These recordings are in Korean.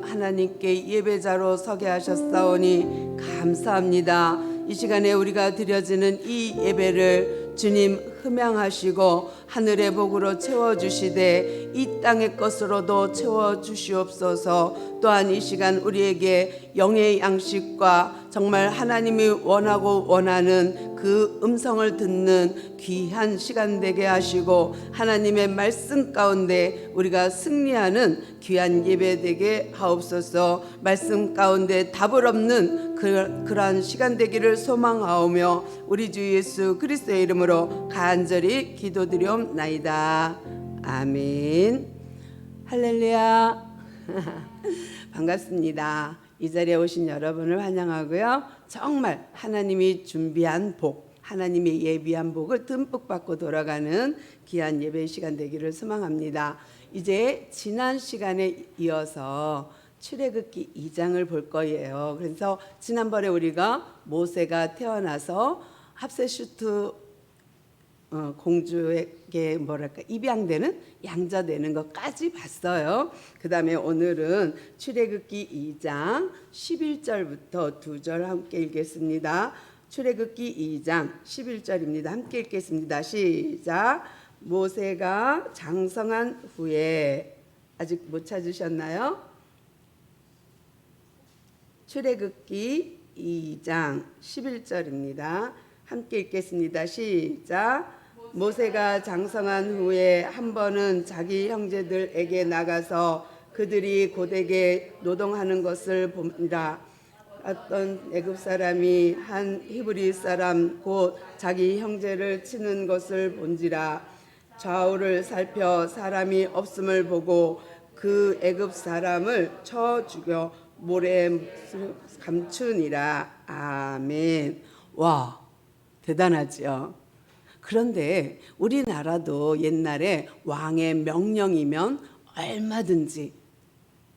하나님께 예배자로 서게 하셨사오니 감사합니다. 이 시간에 우리가 드려지는 이 예배를 주님 흠양하시고 하늘의 복으로 채워주시되 이 땅의 것으로도 채워주시옵소서. 또한 이 시간 우리에게 영의 양식과 정말 하나님이 원하고 원하는 그 음성을 듣는 귀한 시간 되게 하시고 하나님의 말씀 가운데 우리가 승리하는 귀한 예배 되게 하옵소서. 말씀 가운데 답을 없는 그러한 시간 되기를 소망하오며 우리 주 예수 그리스도의 이름으로 간절히 기도드리옵나이다. 아멘. 할렐루야. 반갑습니다. 이 자리에 오신 여러분을 환영하고요. 정말 하나님이 준비한 복, 하나님이 예비한 복을 듬뿍 받고 돌아가는 귀한 예배 시간 되기를 소망합니다. 이제 지난 시간에 이어서 출애굽기 2장을 볼 거예요. 그래서 지난번에 우리가 모세가 태어나서 합세슈트 공주에게 입양되는 양자 되는 것까지 봤어요. 그 다음에 오늘은 출애굽기 2장 11절부터 2절 함께 읽겠습니다. 출애굽기 2장 11절입니다. 함께 읽겠습니다. 시작. 모세가 장성한 후에, 아직 못 찾으셨나요? 출애굽기 2장 11절입니다. 함께 읽겠습니다. 시작. 모세가 장성한 후에 한 번은 자기 형제들에게 나가서 그들이 고되게 노동하는 것을 보니라. 어떤 애굽 사람이 한 히브리 사람 곧 자기 형제를 치는 것을 본지라. 좌우를 살펴 사람이 없음을 보고 그 애굽 사람을 쳐 죽여 모래에 감추니라. 아멘. 와, 대단하죠. 그런데 우리나라도 옛날에 왕의 명령이면 얼마든지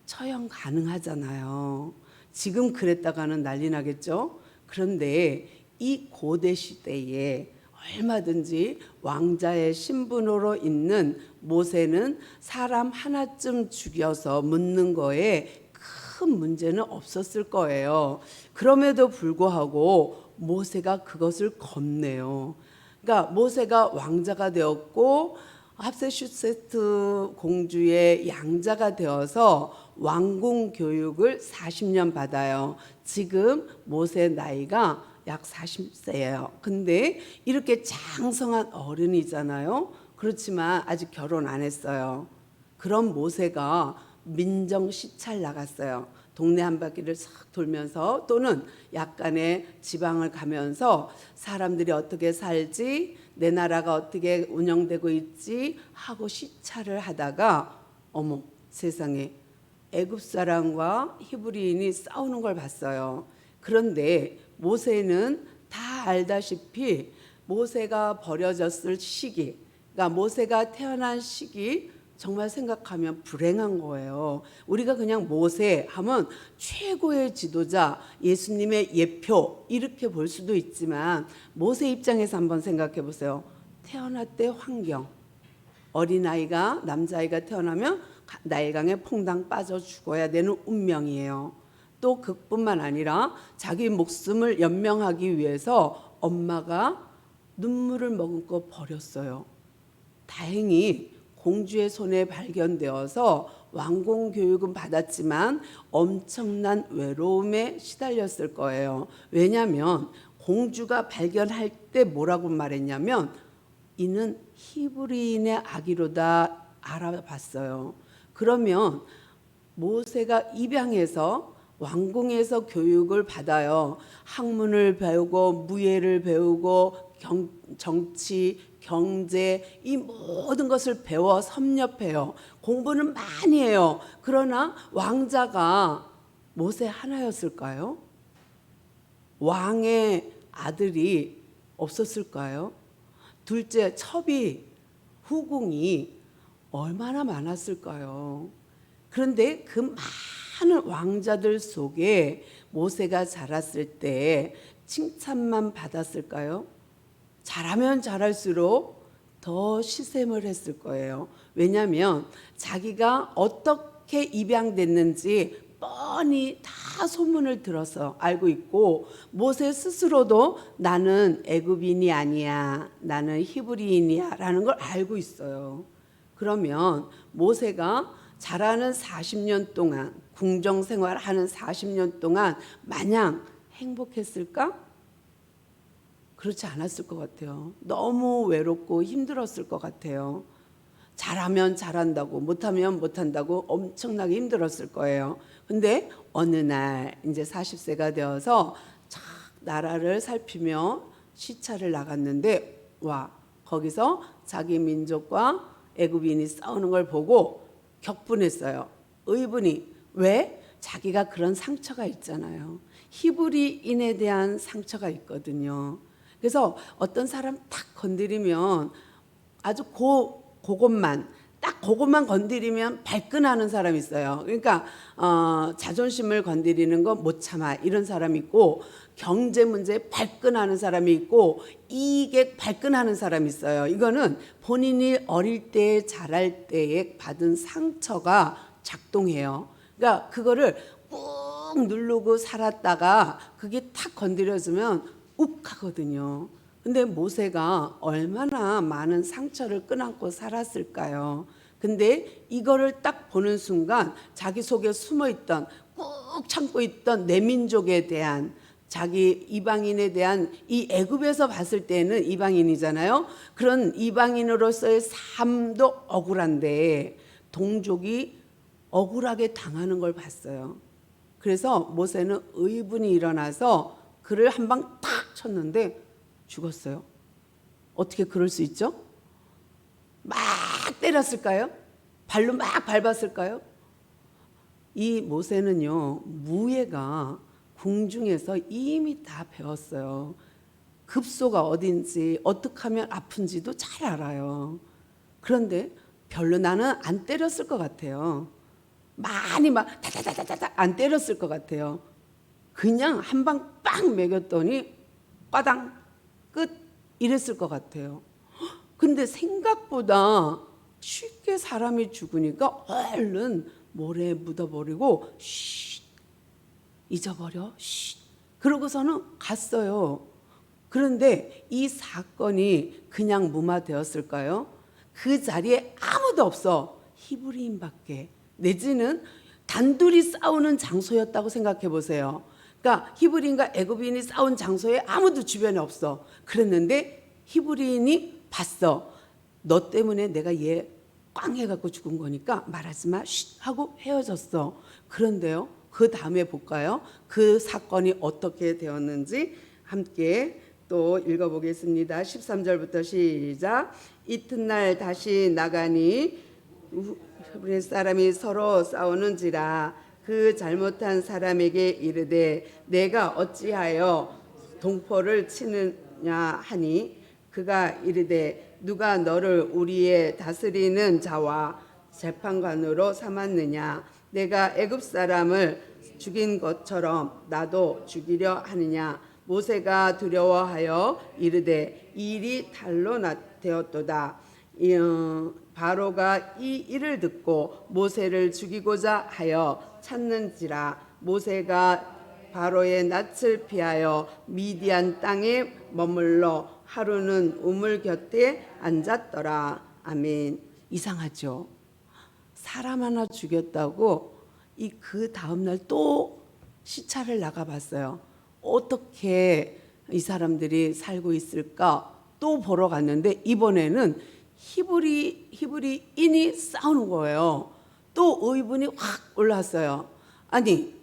처형 가능하잖아요. 지금 그랬다가는 난리 나겠죠. 그런데 이 고대 시대에 얼마든지 왕자의 신분으로 있는 모세는 사람 하나쯤 죽여서 묻는 거에 큰 문제는 없었을 거예요. 그럼에도 불구하고 모세가 그것을 겁내요. 그러니까 모세가 왕자가 되었고 합세슈세트 공주의 양자가 되어서 왕궁 교육을 40년 받아요. 지금 모세 나이가 약 40세예요. 근데 이렇게 장성한 어른이잖아요. 그렇지만 아직 결혼 안 했어요. 그런 모세가 민정 시찰 나갔어요. 동네 한 바퀴를 싹 돌면서 또는 약간의 지방을 가면서 사람들이 어떻게 살지, 내 나라가 어떻게 운영되고 있지 하고 시찰을 하다가 어머 세상에 애굽 사람과 히브리인이 싸우는 걸 봤어요. 그런데 모세는 다 알다시피 모세가 버려졌을 시기, 그러니까 모세가 태어난 시기 정말 생각하면 불행한 거예요. 우리가 그냥 모세 하면 최고의 지도자, 예수님의 예표 이렇게 볼 수도 있지만 모세 입장에서 한번 생각해 보세요. 태어날 때 환경, 어린아이가 남자아이가 태어나면 나일강에 퐁당 빠져 죽어야 되는 운명이에요. 또 그뿐만 아니라 자기 목숨을 연명하기 위해서 엄마가 눈물을 머금고 버렸어요. 다행히 공주의 손에 발견되어서 왕궁 교육은 받았지만 엄청난 외로움에 시달렸을 거예요. 왜냐하면 공주가 발견할 때 뭐라고 말했냐면 이는 히브리인의 아기로다 알아봤어요. 그러면 모세가 입양해서 왕궁에서 교육을 받아요. 학문을 배우고 무예를 배우고 정치, 경제 이 모든 것을 배워 섭렵해요. 공부는 많이 해요. 그러나 왕자가 모세 하나였을까요? 왕의 아들이 없었을까요? 둘째 첩이 후궁이 얼마나 많았을까요? 그런데 그 많은 왕자들 속에 모세가 자랐을 때 칭찬만 받았을까요? 잘하면 잘할수록 더 시샘을 했을 거예요. 왜냐하면 자기가 어떻게 입양됐는지 뻔히 다 소문을 들어서 알고 있고, 모세 스스로도 나는 애굽인이 아니야, 나는 히브리인이야 라는 걸 알고 있어요. 그러면 모세가 자라는 40년 동안, 궁정 생활하는 40년 동안 마냥 행복했을까? 그렇지 않았을 것 같아요. 너무 외롭고 힘들었을 것 같아요. 잘하면 잘한다고, 못하면 못한다고 엄청나게 힘들었을 거예요. 근데 어느 날 이제 40세가 되어서 착 나라를 살피며 시차를 나갔는데, 와, 거기서 자기 민족과 애굽인이 싸우는 걸 보고 격분했어요. 의분이. 왜? 자기가 그런 상처가 있잖아요. 히브리인에 대한 상처가 있거든요. 그래서 어떤 사람 딱 건드리면 아주 그것만 건드리면 발끈하는 사람이 있어요. 그러니까 자존심을 건드리는 거 못 참아 이런 사람이 있고, 경제 문제에 발끈하는 사람이 있고, 이익에 발끈하는 사람이 있어요. 이거는 본인이 어릴 때 자랄 때에 받은 상처가 작동해요. 그러니까 그거를 꾹 누르고 살았다가 그게 탁 건드려주면 욱하거든요. 근데 모세가 얼마나 많은 상처를 끄안고 살았을까요? 근데 이거를 딱 보는 순간 자기 속에 숨어있던, 꾹 참고 있던 내 민족에 대한, 자기 이방인에 대한, 이 애굽에서 봤을 때는 이방인이잖아요. 그런 이방인으로서의 삶도 억울한데 동족이 억울하게 당하는 걸 봤어요. 그래서 모세는 의분이 일어나서 그를 한 방 탁 쳤는데 죽었어요. 어떻게 그럴 수 있죠? 막 때렸을까요? 발로 막 밟았을까요? 이 모세는요, 무예가 궁중에서 이미 다 배웠어요. 급소가 어딘지, 어떻게 하면 아픈지도 잘 알아요. 그런데 별로 나는 안 때렸을 것 같아요. 많이 막 다다다다다 안 때렸을 것 같아요. 그냥 한 방 빵 매겼더니 빠당 끝 이랬을 것 같아요. 근데 생각보다 쉽게 사람이 죽으니까 얼른 모래에 묻어버리고 쉿, 잊어버려 쉿, 그러고서는 갔어요. 그런데 이 사건이 그냥 무마되었을까요? 그 자리에 아무도 없어. 히브리인밖에. 내지는 단둘이 싸우는 장소였다고 생각해 보세요. 그러니까 히브리인과 애굽인이 싸운 장소에 아무도 주변에 없어. 그랬는데 히브리인이 봤어. 너 때문에 내가 얘 꽝 해갖고 죽은 거니까 말하지 마 쉿 하고 헤어졌어. 그런데요, 그 다음에 볼까요? 그 사건이 어떻게 되었는지 함께 또 읽어보겠습니다. 13절부터 시작. 이튿날 다시 나가니 우리 사람이 서로 싸우는지라. 그 잘못한 사람에게 이르되 내가 어찌하여 동포를 치느냐 하니, 그가 이르되 누가 너를 우리의 다스리는 자와 재판관으로 삼았느냐? 내가 애굽 사람을 죽인 것처럼 나도 죽이려 하느냐? 모세가 두려워하여 이르되 이 일이 달로 되었도다. 바로가 이 일을 듣고 모세를 죽이고자 하여 찾는지라. 모세가 바로의 낯을 피하여 미디안 땅에 머물러 하루는 우물 곁에 앉았더라. 아멘. 이상하죠? 사람 하나 죽였다고 그 다음날 또 시차를 나가봤어요. 어떻게 이 사람들이 살고 있을까 또 보러 갔는데, 이번에는 히브리인이 싸우는 거예요. 또 의분이 확 올랐어요. 아니,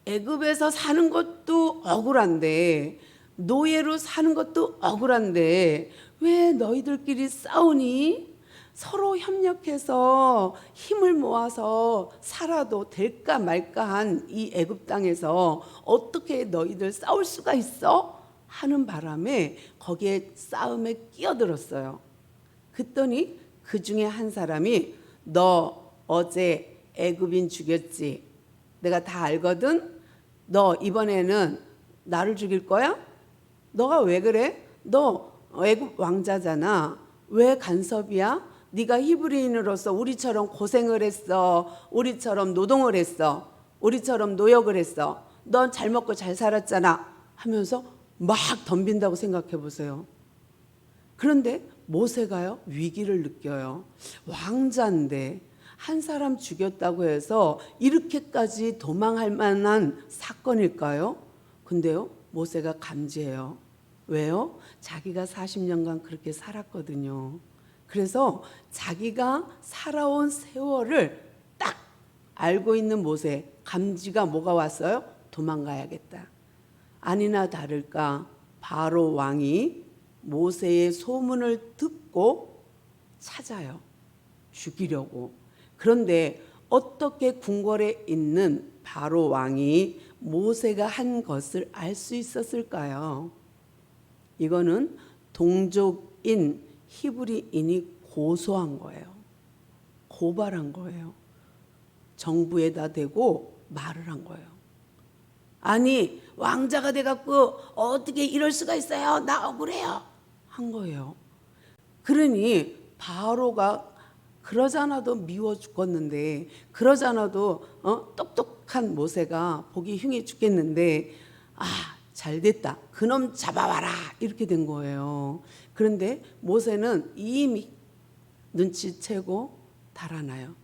애굽에서 사는 것도 억울한데, 노예로 사는 것도 억울한데 왜 너희들끼리 싸우니? 서로 협력해서 힘을 모아서 살아도 될까 말까 한 이 애굽 땅에서 어떻게 너희들 싸울 수가 있어? 하는 바람에 거기에 싸움에 끼어들었어요. 그랬더니 그 중에 한 사람이 너 어제 애굽인 죽였지? 내가 다 알거든? 너 이번에는 나를 죽일 거야? 너가 왜 그래? 너 애굽 왕자잖아. 왜 간섭이야? 네가 히브리인으로서 우리처럼 고생을 했어. 우리처럼 노동을 했어. 우리처럼 노역을 했어. 넌 잘 먹고 잘 살았잖아 하면서 막 덤빈다고 생각해 보세요. 그런데 모세가요, 위기를 느껴요. 왕자인데 한 사람 죽였다고 해서 이렇게까지 도망할 만한 사건일까요? 근데요, 모세가 감지해요. 왜요? 자기가 40년간 그렇게 살았거든요. 그래서 자기가 살아온 세월을 딱 알고 있는 모세, 감지가 뭐가 왔어요? 도망가야겠다. 아니나 다를까 바로 왕이 모세의 소문을 듣고 찾아요. 죽이려고. 그런데 어떻게 궁궐에 있는 바로 왕이 모세가 한 것을 알 수 있었을까요? 이거는 동족인 히브리인이 고소한 거예요. 고발한 거예요. 정부에다 대고 말을 한 거예요. 아니, 왕자가 돼갖고 어떻게 이럴 수가 있어요? 나 억울해요. 한 거예요. 그러니 바로가 그러잖아도 미워 죽겠는데, 그러잖아도 똑똑한 모세가 보기 흉해 죽겠는데, 잘 됐다, 그놈 잡아와라, 이렇게 된 거예요. 그런데 모세는 이미 눈치채고 달아나요.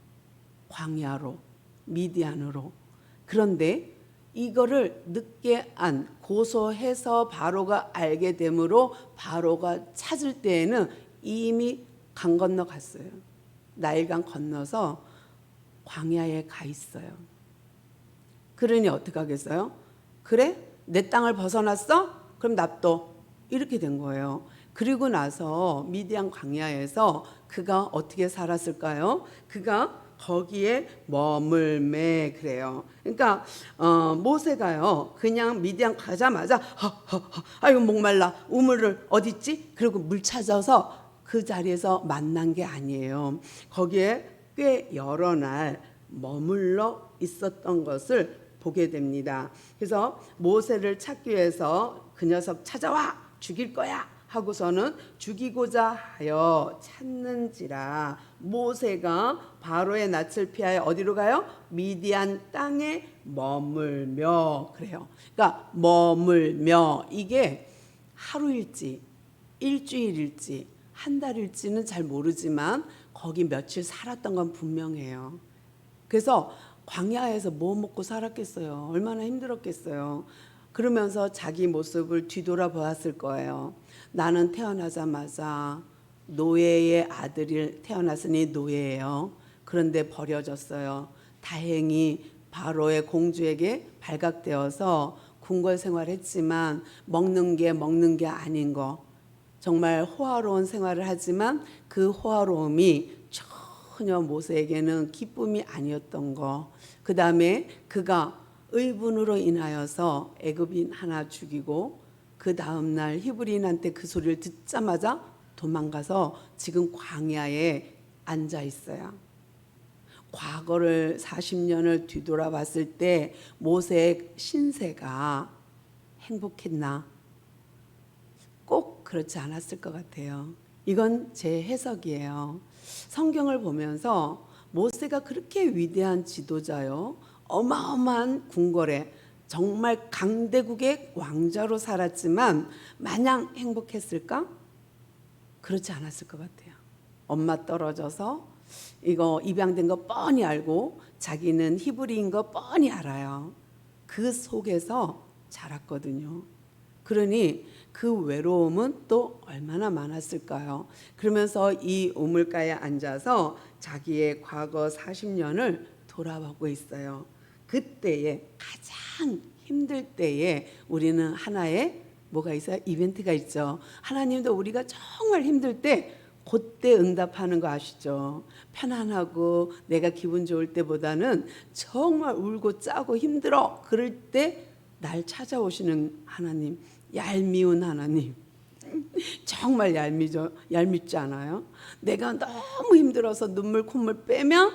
광야로, 미디안으로. 그런데 이거를 늦게 고소해서 바로가 알게 되므로 바로가 찾을 때에는 이미 강 건너 갔어요. 나일강 건너서 광야에 가 있어요. 그러니 어떻게 하겠어요? 그래? 내 땅을 벗어났어? 그럼 납도. 이렇게 된 거예요. 그리고 나서 미디안 광야에서 그가 어떻게 살았을까요? 그가 거기에 머물매 그래요. 그러니까 모세가요, 그냥 미디안 가자마자 아이고 목말라, 우물을 어디 있지? 그리고 물 찾아서 그 자리에서 만난 게 아니에요. 거기에 꽤 여러 날 머물러 있었던 것을 보게 됩니다. 그래서 모세를 찾기 위해서 그 녀석 찾아와, 죽일 거야 하고서는 죽이고자 하여 찾는지라 모세가 바로의 낯을 피하여 어디로 가요? 미디안 땅에 머물며 그래요. 그러니까 머물며, 이게 하루일지 일주일일지 한 달일지는 잘 모르지만 거기 며칠 살았던 건 분명해요. 그래서 광야에서 뭐 먹고 살았겠어요? 얼마나 힘들었겠어요? 그러면서 자기 모습을 뒤돌아보았을 거예요. 나는 태어나자마자 노예의 아들이 태어났으니 노예예요. 그런데 버려졌어요. 다행히 바로의 공주에게 발각되어서 궁궐 생활했지만 먹는 게 아닌 거, 정말 호화로운 생활을 하지만 그 호화로움이 전혀 모세에게는 기쁨이 아니었던 거. 그 다음에 그가 의분으로 인하여서 애굽인 하나 죽이고 그 다음날 히브리인한테 그 소리를 듣자마자 도망가서 지금 광야에 앉아 있어요. 과거를 40년을 뒤돌아봤을 때 모세의 신세가 행복했나? 꼭 그렇지 않았을 것 같아요. 이건 제 해석이에요. 성경을 보면서 모세가 그렇게 위대한 지도자요, 어마어마한 궁궐에 정말 강대국의 왕자로 살았지만 마냥 행복했을까? 그렇지 않았을 것 같아요. 엄마 떨어져서 이거 입양된 거 뻔히 알고 자기는 히브리인 거 뻔히 알아요. 그 속에서 자랐거든요. 그러니 그 외로움은 또 얼마나 많았을까요? 그러면서 이 우물가에 앉아서 자기의 과거 40년을 돌아보고 있어요. 그때에 가장 힘들 때에 우리는 하나의 뭐가 있어요? 이벤트가 있죠. 하나님도 우리가 정말 힘들 때 그때 응답하는 거 아시죠? 편안하고 내가 기분 좋을 때보다는 정말 울고 짜고 힘들어 그럴 때 날 찾아오시는 하나님, 얄미운 하나님. 정말 얄밉지 않아요? 내가 너무 힘들어서 눈물 콧물 빼면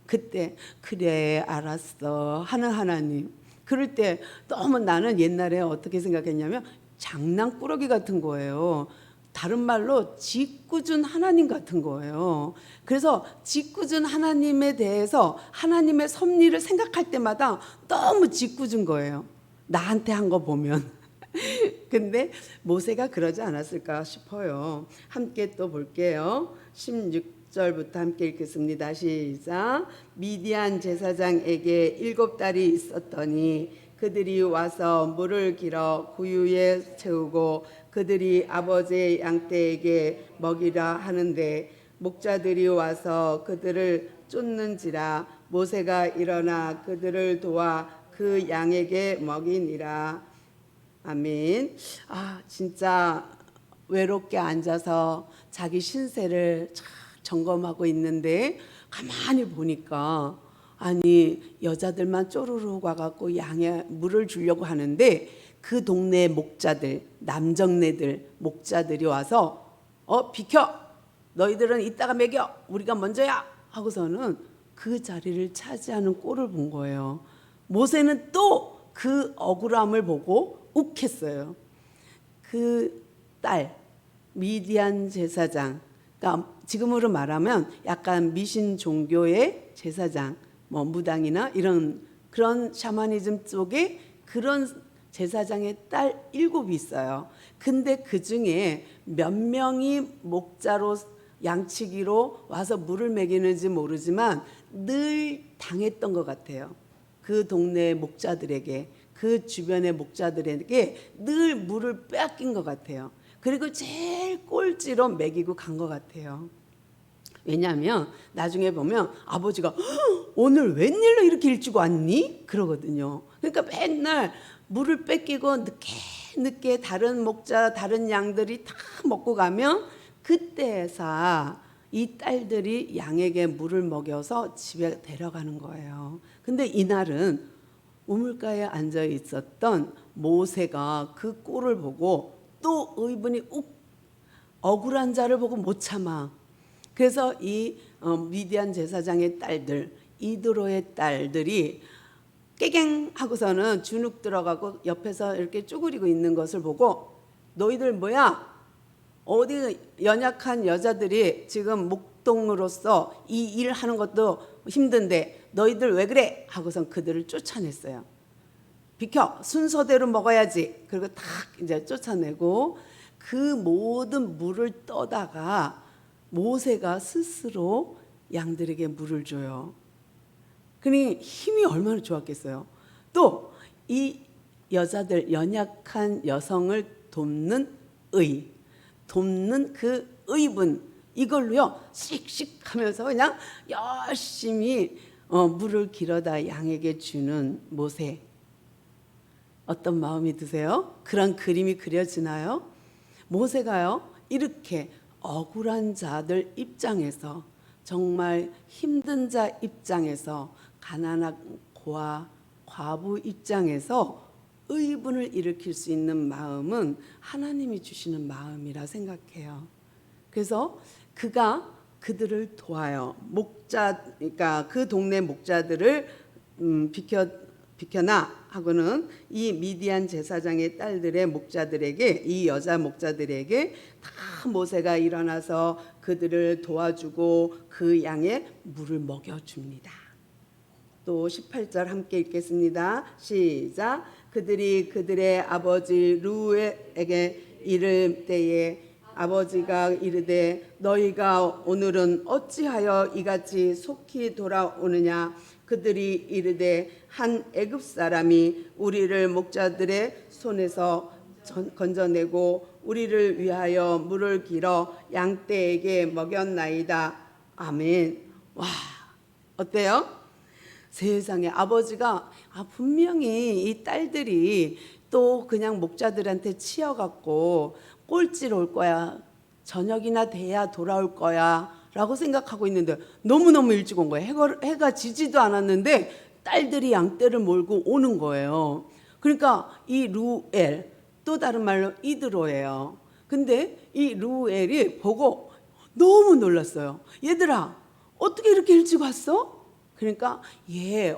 그때 그래 알았어 하는 하나님. 그럴 때 너무 나는 옛날에 어떻게 생각했냐면 장난꾸러기 같은 거예요. 다른 말로 짓궂은 하나님 같은 거예요. 그래서 짓궂은 하나님에 대해서 하나님의 섭리를 생각할 때마다 너무 짓궂은 거예요. 나한테 한 거 보면. 근데 모세가 그러지 않았을까 싶어요. 함께 또 볼게요. 16절부터 함께 읽겠습니다. 시작. 미디안 제사장에게 7달이 있었더니 그들이 와서 물을 길어 구유에 채우고 그들이 아버지의 양떼에게 먹이라 하는데 목자들이 와서 그들을 쫓는지라 모세가 일어나 그들을 도와 그 양에게 먹이니라. 아멘. 진짜 외롭게 앉아서 자기 신세를 점검하고 있는데 가만히 보니까 아니 여자들만 쪼르르 와갖고 양에 물을 주려고 하는데 그 동네 목자들, 남정네들 목자들이 와서 비켜, 너희들은 이따가 먹여, 우리가 먼저야 하고서는 그 자리를 차지하는 꼴을 본 거예요. 모세는 또 그 억울함을 보고 욱했어요. 그 딸 미디안 제사장, 그러니까 지금으로 말하면 약간 미신 종교의 제사장, 뭐 무당이나 이런 그런 샤머니즘 쪽에 그런 제사장의 딸 7이 있어요. 근데 그 중에 몇 명이 목자로 양치기로 와서 물을 먹이는지 모르지만 늘 당했던 것 같아요. 그 동네 목자들에게, 그 주변의 목자들에게 늘 물을 빼앗긴 것 같아요. 그리고 제일 꼴찌로 먹이고 간 것 같아요. 왜냐하면 나중에 보면 아버지가 오늘 웬일로 이렇게 일찍 왔니? 그러거든요. 그러니까 맨날 물을 뺏기고 늦게 다른 목자, 다른 양들이 다 먹고 가면 그때서 이 딸들이 양에게 물을 먹여서 집에 데려가는 거예요. 근데 이날은 우물가에 앉아 있었던 모세가 그 꼴을 보고 또 의분이 억울한 자를 보고 못 참아. 그래서 이 미디안 제사장의 딸들, 이드로의 딸들이 깨갱 하고서는 주눅 들어가고 옆에서 이렇게 쭈그리고 있는 것을 보고 너희들 뭐야? 어디 연약한 여자들이 지금 목동으로서 이 일 하는 것도 힘든데 너희들 왜 그래? 하고선 그들을 쫓아냈어요. 비켜, 순서대로 먹어야지. 그리고 탁 이제 쫓아내고 그 모든 물을 떠다가 모세가 스스로 양들에게 물을 줘요. 그러니 힘이 얼마나 좋았겠어요. 또 이 여자들, 연약한 여성을 돕는 돕는 그 의분, 이걸로요 씩씩하면서 그냥 열심히 물을 길어다 양에게 주는 모세. 어떤 마음이 드세요? 그런 그림이 그려지나요? 모세가요 이렇게 억울한 자들 입장에서, 정말 힘든 자 입장에서, 가난한 고아 과부 입장에서 의분을 일으킬 수 있는 마음은 하나님이 주시는 마음이라 생각해요. 그래서 그가 그들을 도와요. 그러니까 그 동네 목자들을 비켜나 하고는 이 미디안 제사장의 딸들의 목자들에게, 이 여자 목자들에게 다 모세가 일어나서 그들을 도와주고 그 양에 물을 먹여줍니다. 또 18절 함께 읽겠습니다. 시작. 그들이 그들의 아버지 루엘에게 이를 때에 아버지가 이르되 너희가 오늘은 어찌하여 이같이 속히 돌아오느냐. 그들이 이르되 한 애굽 사람이 우리를 목자들의 손에서 건져내고 우리를 위하여 물을 길어 양떼에게 먹였나이다. 아멘. 와, 어때요? 세상에, 아버지가 분명히 이 딸들이 또 그냥 목자들한테 치여갖고 꼴찌로 올 거야, 저녁이나 돼야 돌아올 거야 라고 생각하고 있는데 너무너무 일찍 온 거예요. 해가 지지도 않았는데 딸들이 양떼를 몰고 오는 거예요. 그러니까 이 루엘, 또 다른 말로 이드로예요. 근데 이 루엘이 보고 너무 놀랐어요. 얘들아, 어떻게 이렇게 일찍 왔어? 그러니까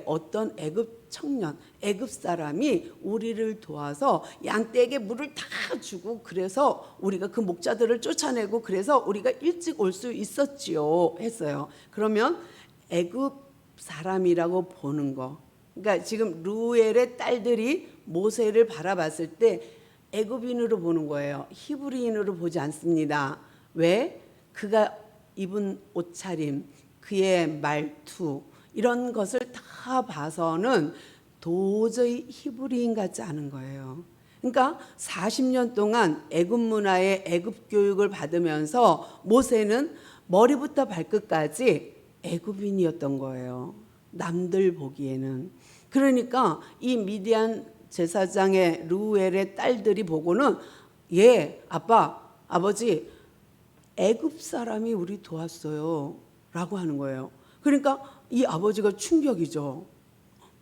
어떤 애굽 청년, 애굽 사람이 우리를 도와서 양떼에게 물을 다 주고 그래서 우리가 그 목자들을 쫓아내고 그래서 우리가 일찍 올 수 있었지요 했어요. 그러면 애굽 사람이라고 보는 거. 그러니까 지금 루엘의 딸들이 모세를 바라봤을 때 애굽인으로 보는 거예요. 히브리인으로 보지 않습니다. 왜? 그가 입은 옷차림, 그의 말투 이런 것을 다 봐서는 도저히 히브리인 같지 않은 거예요. 그러니까 40년 동안 애굽 문화의 애굽 교육을 받으면서 모세는 머리부터 발끝까지 애굽인이었던 거예요. 남들 보기에는. 그러니까 이 미디안 제사장의 루엘의 딸들이 보고는 아빠, 아버지 애굽 사람이 우리 도왔어요 라고 하는 거예요. 그러니까 이 아버지가 충격이죠.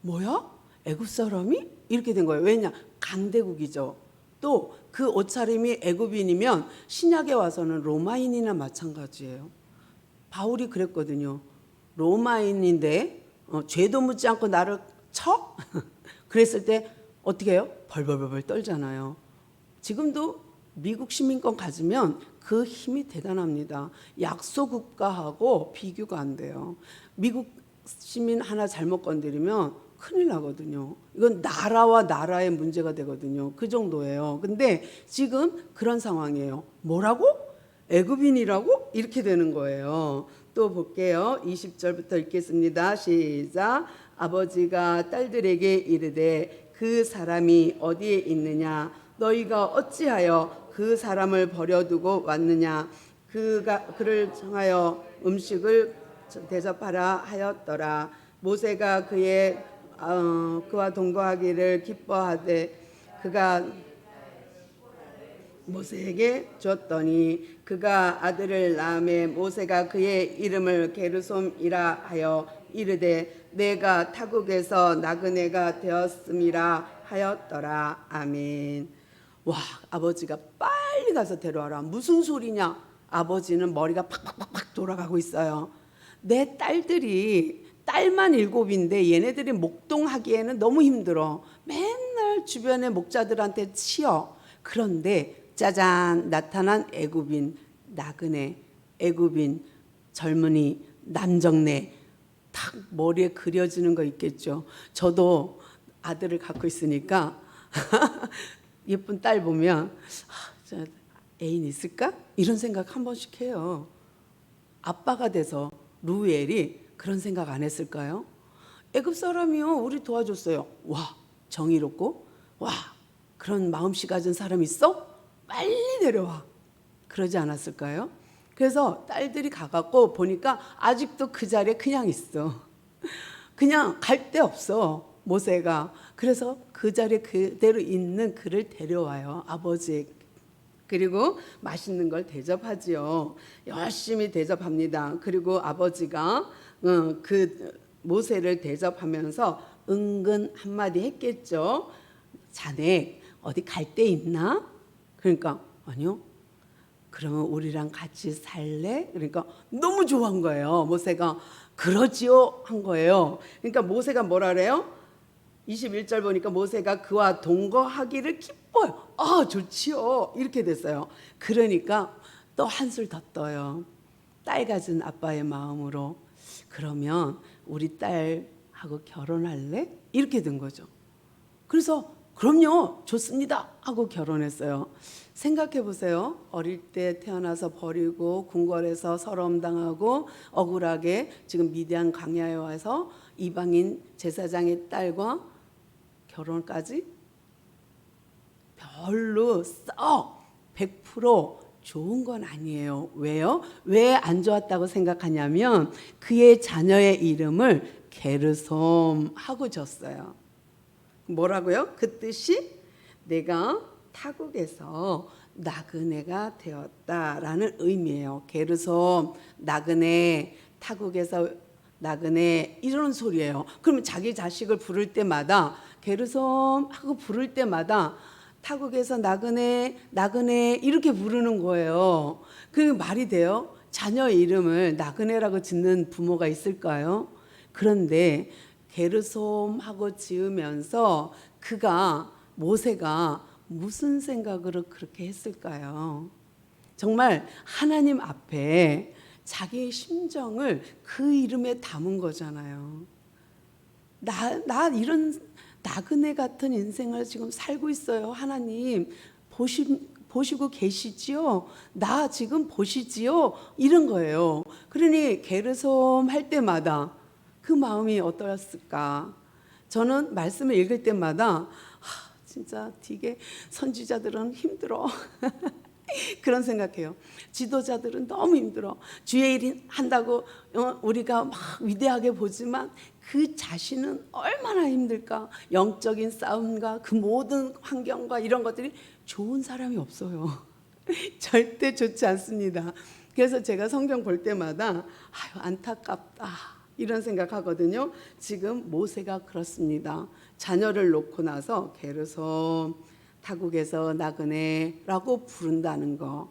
뭐야? 애굽 사람이? 이렇게 된 거예요. 왜냐? 강대국이죠. 또 그 옷차림이 애굽인이면 신약에 와서는 로마인이나 마찬가지예요. 바울이 그랬거든요. 로마인인데 죄도 묻지 않고 나를 쳐? 그랬을 때 어떻게 해요? 벌벌벌 떨잖아요. 지금도 미국 시민권 가지면 그 힘이 대단합니다. 약소 국가하고 비교가 안 돼요. 미국 시민 하나 잘못 건드리면 큰일 나거든요. 이건 나라와 나라의 문제가 되거든요. 그 정도예요. 근데 지금 그런 상황이에요. 뭐라고? 애굽인이라고? 이렇게 되는 거예요. 또 볼게요. 20절부터 읽겠습니다. 시작. 아버지가 딸들에게 이르되 그 사람이 어디에 있느냐? 너희가 어찌하여 그 사람을 버려두고 왔느냐? 그를 청하여 음식을 대접하라 하였더라. 모세가 그와 동거하기를 기뻐하되 그가 모세에게 줬더니 그가 아들을 낳음에 모세가 그의 이름을 게르솜이라 하여 이르되 내가 타국에서 나그네가 되었음이라 하였더라. 아멘. 와, 아버지가 빨리 가서 데려와라. 무슨 소리냐? 아버지는 머리가 팍팍팍팍 돌아가고 있어요. 내 딸들이 딸만 7인데 얘네들이 목동하기에는 너무 힘들어. 맨날 주변의 목자들한테 치여. 그런데 짜잔 나타난 애굽인 나그네, 애굽인 젊은이, 남정네 탁 머리에 그려지는 거 있겠죠. 저도 아들을 갖고 있으니까 예쁜 딸 보면 애인 있을까? 이런 생각 한 번씩 해요. 아빠가 돼서 루엘이 그런 생각 안 했을까요? 애굽 사람이요, 우리 도와줬어요. 와, 정의롭고 와, 그런 마음씨 가진 사람 있어? 빨리 내려와. 그러지 않았을까요? 그래서 딸들이 가갖고 보니까 아직도 그 자리에 그냥 있어. 그냥 갈 데 없어, 모세가. 그래서 그 자리에 그대로 있는 그를 데려와요, 아버지. 그리고 맛있는 걸 대접하지요. 열심히 대접합니다. 그리고 아버지가 그 모세를 대접하면서 은근 한마디 했겠죠. 자네 어디 갈 데 있나? 그러니까 아니요. 그러면 우리랑 같이 살래? 그러니까 너무 좋아한 거예요. 모세가 그러지요 한 거예요. 그러니까 모세가 뭐라 그래요? 21절 보니까 모세가 그와 동거하기를 기뻐요. 아, 좋지요. 이렇게 됐어요. 그러니까 또 한술 더 떠요. 딸 가진 아빠의 마음으로 그러면 우리 딸하고 결혼할래? 이렇게 된 거죠. 그래서 그럼요, 좋습니다 하고 결혼했어요. 생각해 보세요. 어릴 때 태어나서 버리고 궁궐에서 서러움 당하고 억울하게 지금 미디안 광야에 와서 이방인 제사장의 딸과 결혼까지 별로 100% 좋은 건 아니에요. 왜요? 왜 안 좋았다고 생각하냐면 그의 자녀의 이름을 게르솜 하고 졌어요. 뭐라고요? 그 뜻이 내가 타국에서 나그네가 되었다라는 의미예요. 게르솜, 나그네, 타국에서 나그네 이런 소리예요. 그러면 자기 자식을 부를 때마다 게르솜 하고 부를 때마다 타국에서 나그네, 나그네 이렇게 부르는 거예요. 그 말이 돼요? 자녀 이름을 나그네라고 짓는 부모가 있을까요? 그런데 게르솜하고 지으면서 모세가 무슨 생각으로 그렇게 했을까요? 정말 하나님 앞에 자기의 심정을 그 이름에 담은 거잖아요. 나 이런 나그네 같은 인생을 지금 살고 있어요. 하나님 보시고 계시지요? 나 지금 보시지요? 이런 거예요. 그러니 게르솜 할 때마다 그 마음이 어떠했을까? 저는 말씀을 읽을 때마다 진짜 되게 선지자들은 힘들어. 그런 생각해요. 지도자들은 너무 힘들어. 주의 일 한다고 우리가 막 위대하게 보지만 그 자신은 얼마나 힘들까. 영적인 싸움과 그 모든 환경과 이런 것들이 좋은 사람이 없어요. 절대 좋지 않습니다. 그래서 제가 성경 볼 때마다 안타깝다 이런 생각하거든요. 지금 모세가 그렇습니다. 자녀를 놓고 나서 게르솜 타국에서 나그네라고 부른다는 거,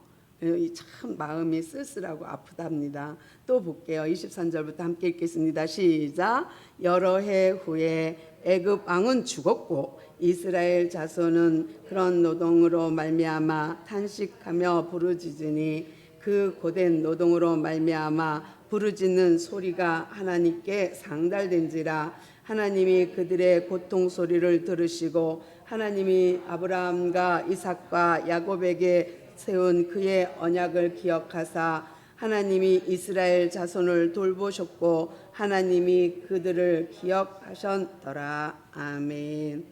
참 마음이 쓸쓸하고 아프답니다. 또 볼게요. 23절부터 함께 읽겠습니다. 시작. 여러 해 후에 애굽 왕은 죽었고 이스라엘 자손은 그런 노동으로 말미암아 탄식하며 부르짖으니 그 고된 노동으로 말미암아 부르짖는 소리가 하나님께 상달된지라. 하나님이 그들의 고통 소리를 들으시고 하나님이 아브라함과 이삭과 야곱에게 세운 그의 언약을 기억하사 하나님이 이스라엘 자손을 돌보셨고 하나님이 그들을 기억하셨더라. 아멘.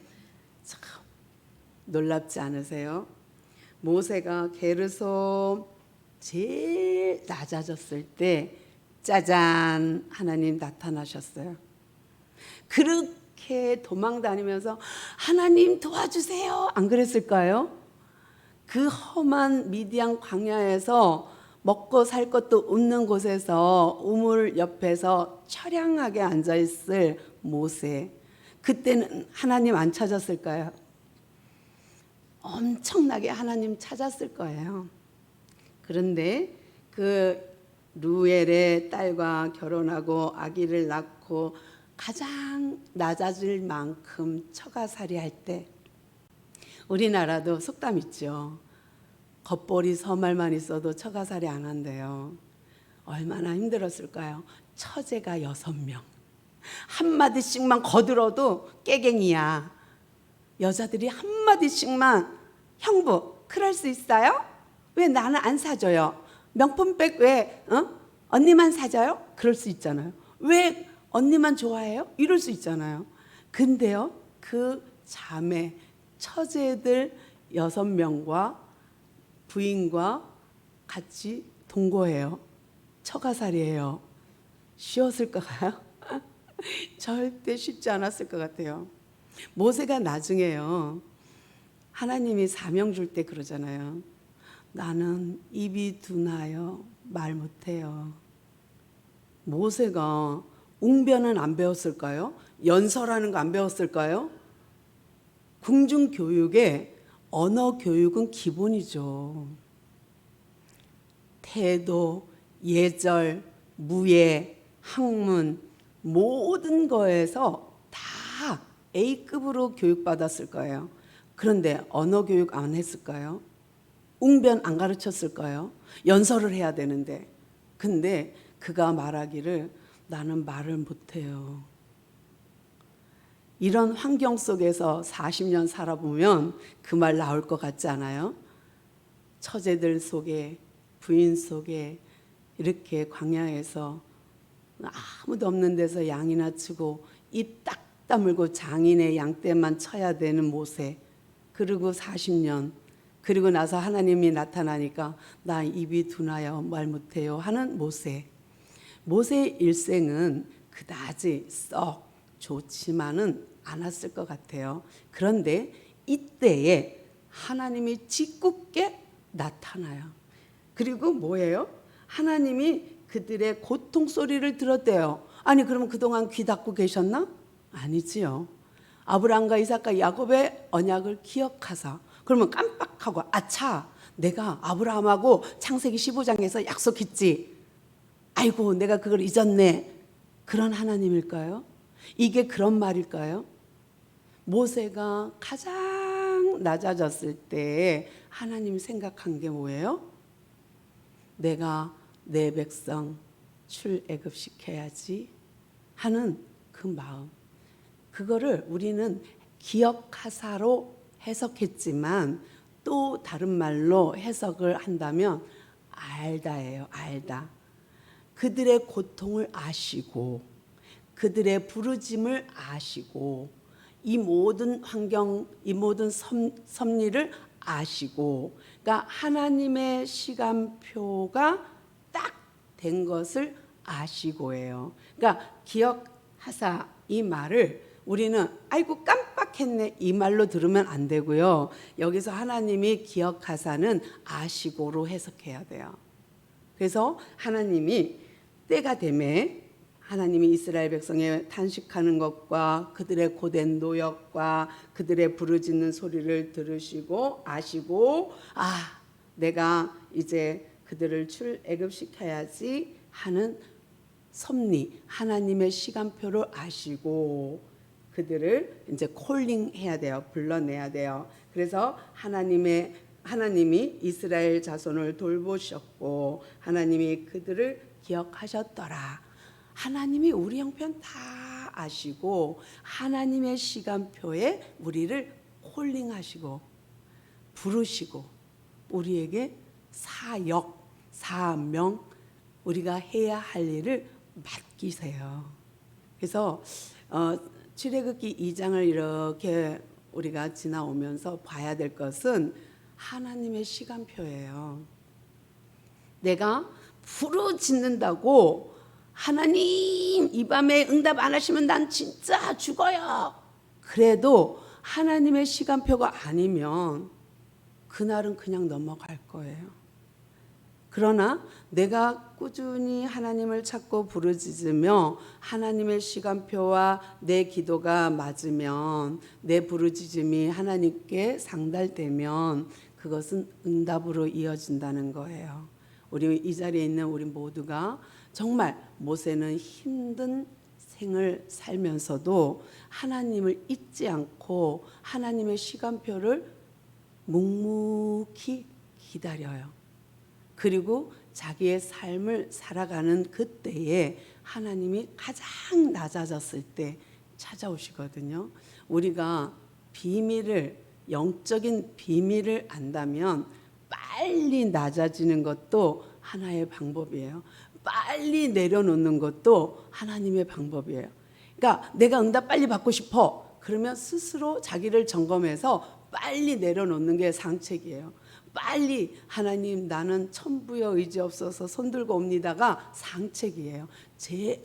참 놀랍지 않으세요? 모세가 게르솜 제일 낮아졌을 때 짜잔 하나님 나타나셨어요. 그렇게 도망 다니면서 하나님 도와주세요 안 그랬을까요? 그 험한 미디안 광야에서 먹고 살 것도 없는 곳에서 우물 옆에서 처량하게 앉아있을 모세, 그때는 하나님 안 찾았을까요? 엄청나게 하나님 찾았을 거예요. 그런데 그 루엘의 딸과 결혼하고 아기를 낳고 가장 낮아질 만큼 처가살이 할 때, 우리나라도 속담 있죠. 겉벌이 서말만 있어도 처가살이 안 한대요. 얼마나 힘들었을까요? 처제가 6명. 한마디씩만 거들어도 깨갱이야. 여자들이 한마디씩만 형부 그럴 수 있어요? 왜 나는 안 사줘요? 명품백 왜 언니만 사줘요? 그럴 수 있잖아요. 왜 언니만 좋아해요? 이럴 수 있잖아요. 근데요, 그 자매 처제들 6명과 부인과 같이 동거해요. 처가살이에요. 쉬웠을까요? 절대 쉽지 않았을 것 같아요. 모세가 나중에요, 하나님이 사명 줄 때 그러잖아요. 나는 입이 둔하여 말 못해요. 모세가 웅변은 안 배웠을까요? 연설하는 거 안 배웠을까요? 궁중교육에 언어 교육은 기본이죠. 태도, 예절, 무예, 학문 모든 거에서 다 A급으로 교육받았을 거예요. 그런데 언어 교육 안 했을까요? 웅변 안 가르쳤을까요? 연설을 해야 되는데. 근데 그가 말하기를 나는 말을 못해요. 이런 환경 속에서 40년 살아보면 그 말 나올 것 같지 않아요? 처제들 속에, 부인 속에 이렇게 광야에서 아무도 없는 데서 양이나 치고 입 딱 다물고 장인의 양떼만 쳐야 되는 모세. 그리고 40년, 그리고 나서 하나님이 나타나니까 나 입이 둔하여 말 못해요 하는 모세. 모세의 일생은 그다지 썩 좋지만은 않았을 것 같아요. 그런데 이때에 하나님이 짓궂게 나타나요. 그리고 뭐예요? 하나님이 그들의 고통 소리를 들었대요. 아니 그러면 그동안 귀 닫고 계셨나? 아니지요. 아브라함과 이삭과 야곱의 언약을 기억하사, 그러면 깜빡하고 아차 내가 아브라함하고 창세기 15장에서 약속했지. 아이고 내가 그걸 잊었네. 그런 하나님일까요? 이게 그런 말일까요? 모세가 가장 낮아졌을 때 하나님이 생각한 게 뭐예요? 내가 내 백성 출애굽시켜야지 하는 그 마음. 그거를 우리는 기억하사로 해석했지만 또 다른 말로 해석을 한다면 알다예요. 알다. 그들의 고통을 아시고 그들의 부르짐을 아시고 이 모든 환경, 이 모든 섭리를 아시고, 그러니까 하나님의 시간표가 딱 된 것을 아시고예요. 그러니까 기억하사 이 말을 우리는 아이고 깜빡했네 이 말로 들으면 안 되고요. 여기서 하나님이 기억하사는 아시고로 해석해야 돼요. 그래서 하나님이 때가 되매 하나님이 이스라엘 백성의 탄식하는 것과 그들의 고된 노역과 그들의 부르짖는 소리를 들으시고 아시고 내가 이제 그들을 출애굽시켜야지 하는 섭리 하나님의 시간표를 아시고 그들을 이제 콜링해야 돼요. 불러내야 돼요. 그래서 하나님이 이스라엘 자손을 돌보셨고 하나님이 그들을 기억하셨더라. 하나님이 우리 형편 다 아시고 하나님의 시간표에 우리를 콜링하시고 부르시고 우리에게 사명 우리가 해야 할 일을 맡기세요. 그래서 출애굽기 2장을 이렇게 우리가 지나오면서 봐야 될 것은 하나님의 시간표예요. 내가 부르짖는다고 하나님 이 밤에 응답 안 하시면 난 진짜 죽어요. 그래도 하나님의 시간표가 아니면 그날은 그냥 넘어갈 거예요. 그러나 내가 꾸준히 하나님을 찾고 부르짖으며 하나님의 시간표와 내 기도가 맞으면 내 부르짖음이 하나님께 상달되면 그것은 응답으로 이어진다는 거예요. 우리 이 자리에 있는 우리 모두가 정말 모세는 힘든 생을 살면서도 하나님을 잊지 않고 하나님의 시간표를 묵묵히 기다려요. 그리고 자기의 삶을 살아가는 그때에 하나님이 가장 낮아졌을 때 찾아오시거든요. 우리가 영적인 비밀을 안다면 빨리 낮아지는 것도 하나의 방법이에요. 빨리 내려놓는 것도 하나님의 방법이에요. 그러니까 내가 응답 빨리 받고 싶어. 그러면 스스로 자기를 점검해서 빨리 내려놓는 게 상책이에요. 빨리 하나님 나는 천부여 의지 없어서 손들고 옵니다가 상책이에요.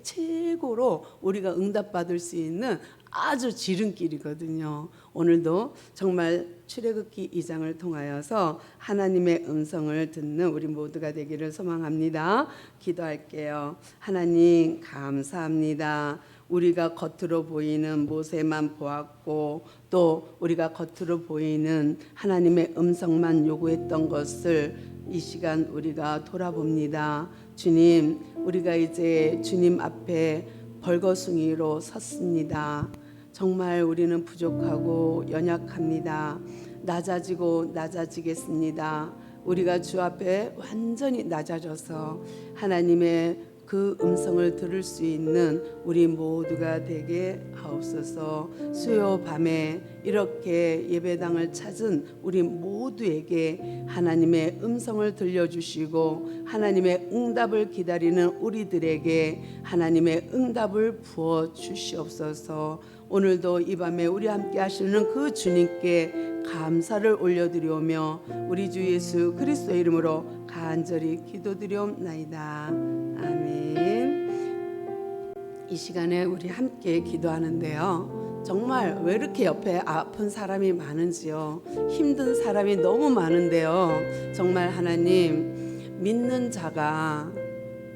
최고로 우리가 응답받을 수 있는 아주 지름길이거든요. 오늘도 정말 출애굽기 2장을 통하여서 하나님의 음성을 듣는 우리 모두가 되기를 소망합니다. 기도할게요. 하나님 감사합니다. 우리가 겉으로 보이는 모세만 보았고 또 우리가 겉으로 보이는 하나님의 음성만 요구했던 것을 이 시간 우리가 돌아봅니다. 주님, 우리가 이제 주님 앞에 벌거숭이로 섰습니다. 정말 우리는 부족하고 연약합니다. 낮아지고 낮아지겠습니다. 우리가 주 앞에 완전히 낮아져서 하나님의 그 음성을 들을 수 있는 우리 모두가 되게 하옵소서. 수요 밤에 이렇게 예배당을 찾은 우리 모두에게 하나님의 음성을 들려주시고 하나님의 응답을 기다리는 우리들에게 하나님의 응답을 부어 주시옵소서. 오늘도 이 밤에 우리 함께 하시는 그 주님께 감사를 올려드리오며 우리 주 예수 그리스도의 이름으로 간절히 기도드리옵나이다. 아멘. 이 시간에 우리 함께 기도하는데요. 정말 왜 이렇게 옆에 아픈 사람이 많은지요. 힘든 사람이 너무 많은데요. 정말 하나님, 믿는 자가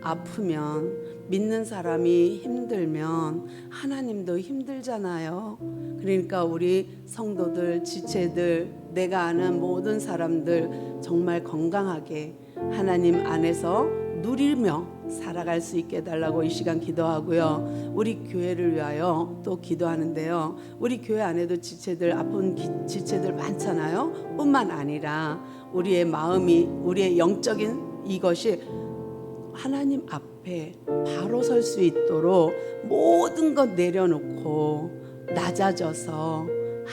아프면, 믿는 사람이 힘들면 하나님도 힘들잖아요. 그러니까 우리 성도들, 지체들, 내가 아는 모든 사람들 정말 건강하게 하나님 안에서 누리며 살아갈 수 있게 해달라고 이 시간 기도하고요. 우리 교회를 위하여 또 기도하는데요. 우리 교회 안에도 지체들, 아픈 지체들 많잖아요. 뿐만 아니라 우리의 마음이, 우리의 영적인 이것이 하나님 앞에 바로 설 수 있도록 모든 것 내려놓고 낮아져서